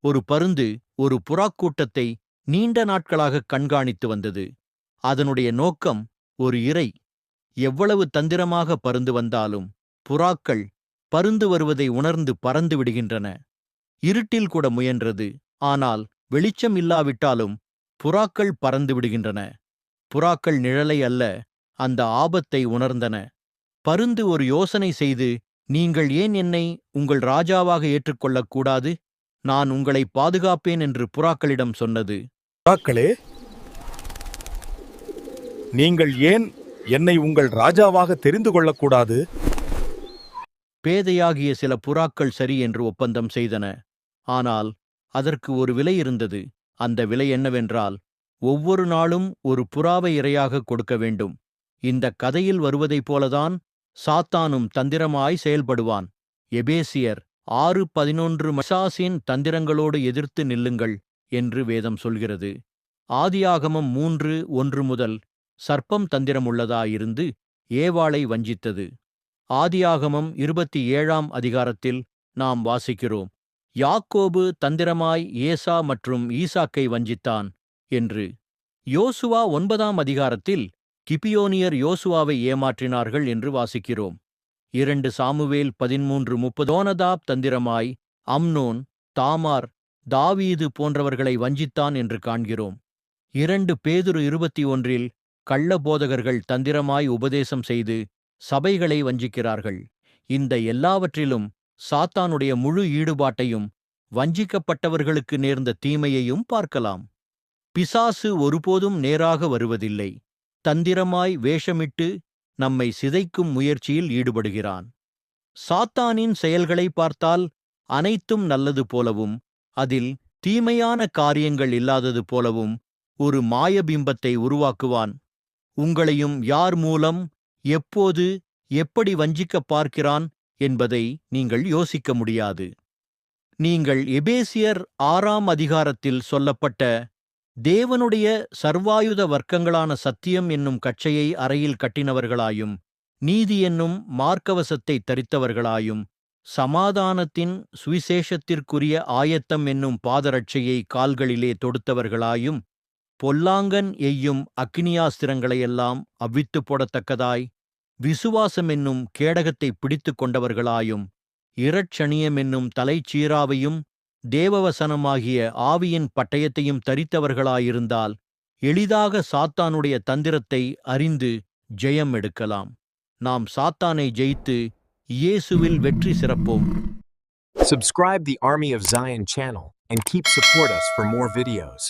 ஒரு பருந்து ஒரு புறாக்கூட்டத்தை நீண்ட நாட்களாக கண்காணித்து வந்தது. அதனுடைய நோக்கம் ஒரு இரை. எவ்வளவு தந்திரமாக பருந்து வந்தாலும் புறாக்கள் பருந்து வருவதை உணர்ந்து பறந்து விடுகின்றன. இருட்டில் கூட முயன்றது, ஆனால் வெளிச்சம் இல்லாவிட்டாலும் புறாக்கள் பறந்து விடுகின்றன. புறாக்கள் நிழலை அல்ல, அந்த ஆபத்தை உணர்ந்தன. பருந்து ஒரு யோசனை செய்து, நீங்கள் ஏன் என்னை உங்கள் ராஜாவாக ஏற்றுக்கொள்ளக்கூடாது? நான் உங்களை பாதுகாப்பேன் என்று புறாக்களிடம் சொன்னது. புறாக்களே, நீங்கள் ஏன் என்னை உங்கள் ராஜாவாக தெரிந்து கொள்ளக்கூடாது? பேதையாகிய சில புறாக்கள் சரி என்று ஒப்பந்தம் செய்தன. ஆனால் அதற்கு ஒரு விலை இருந்தது. அந்த விலை என்னவென்றால், ஒவ்வொரு நாளும் ஒரு புறாவை இரையாக கொடுக்க வேண்டும். இந்த கதையில் வருவதைப் போலதான் சாத்தானும் தந்திரமாய் செயல்படுவான். எபேசியர் 6:11 மசாசின் தந்திரங்களோடு எதிர்த்து நில்லுங்கள் என்று வேதம் சொல்கிறது. ஆதியாகமம் 3:1 முதல் சர்ப்பம் தந்திரமுள்ளதாயிருந்து ஏவாளை வஞ்சித்தது. ஆதியாகமம் 27ஆம் அதிகாரத்தில் நாம் வாசிக்கிறோம், யாக்கோபு தந்திரமாய் ஏசா மற்றும் ஈசாக்கை வஞ்சித்தான் என்று. யோசுவா 9ஆம் அதிகாரத்தில் கிபியோனியர் யோசுவாவை ஏமாற்றினார்கள் என்று வாசிக்கிறோம். 2 சாமுவேல் 13:30 யோனதாப் தந்திரமாய் அம்னோன், தாமார், தாவீது போன்றவர்களை வஞ்சித்தான் என்று காண்கிறோம். 2 பேதுரு 21 கள்ள போதகர்கள் தந்திரமாய் உபதேசம் செய்து சபைகளை வஞ்சிக்கிறார்கள். இந்த எல்லாவற்றிலும் சாத்தானுடைய முழு ஈடுபாட்டையும் வஞ்சிக்கப்பட்டவர்களுக்கு நேர்ந்த தீமையையும் பார்க்கலாம். பிசாசு ஒருபோதும் நேராக வருவதில்லை. தந்திரமாய் வேஷமிட்டு நம்மை சிதைக்கும் முயற்சியில் ஈடுபடுகிறான். சாத்தானின் செயல்களை பார்த்தால் அனைத்தும் நல்லது போலவும் அதில் தீமையான காரியங்கள் இல்லாதது போலவும் ஒரு மாயபிம்பத்தை உருவாக்குவான். உங்களையும் யார் மூலம், எப்போது, எப்படி வஞ்சிக்கப் பார்க்கிறான் என்பதை நீங்கள் யோசிக்க முடியாது. நீங்கள் எபேசியர் 6ஆம் அதிகாரத்தில் சொல்லப்பட்ட தேவனுடைய சர்வாயுத வர்க்கங்களான சத்தியம் என்னும் கச்சையை அறையில் கட்டினவர்களாயும், நீதி என்னும் மார்க்கவசத்தை தரித்தவர்களாயும், சமாதானத்தின் சுவிசேஷத்திற்குரிய ஆயத்தம் என்னும் பாதரட்சையை கால்களிலே தொடுத்தவர்களாயும், பொல்லாங்கன் எய்யும் அக்கினியாஸ்திரங்களையெல்லாம் அவ்வித்து போடத்தக்கதாய் விசுவாசம் என்னும் கேடகத்தை பிடித்து கொண்டவர்களாயும், இரட்சணியம் என்னும் தலைச்சீராவையும் தேவவசனமாகிய ஆவியின் பட்டயத்தையும் தரித்தவர்களாயிருந்தால் எளிதாக சாத்தானுடைய தந்திரத்தை அறிந்து ஜெயம் எடுக்கலாம். நாம் சாத்தானை ஜெயித்து இயேசுவில் வெற்றி சிறப்போம். Subscribe the Army of Zion channel and keep support us for more videos.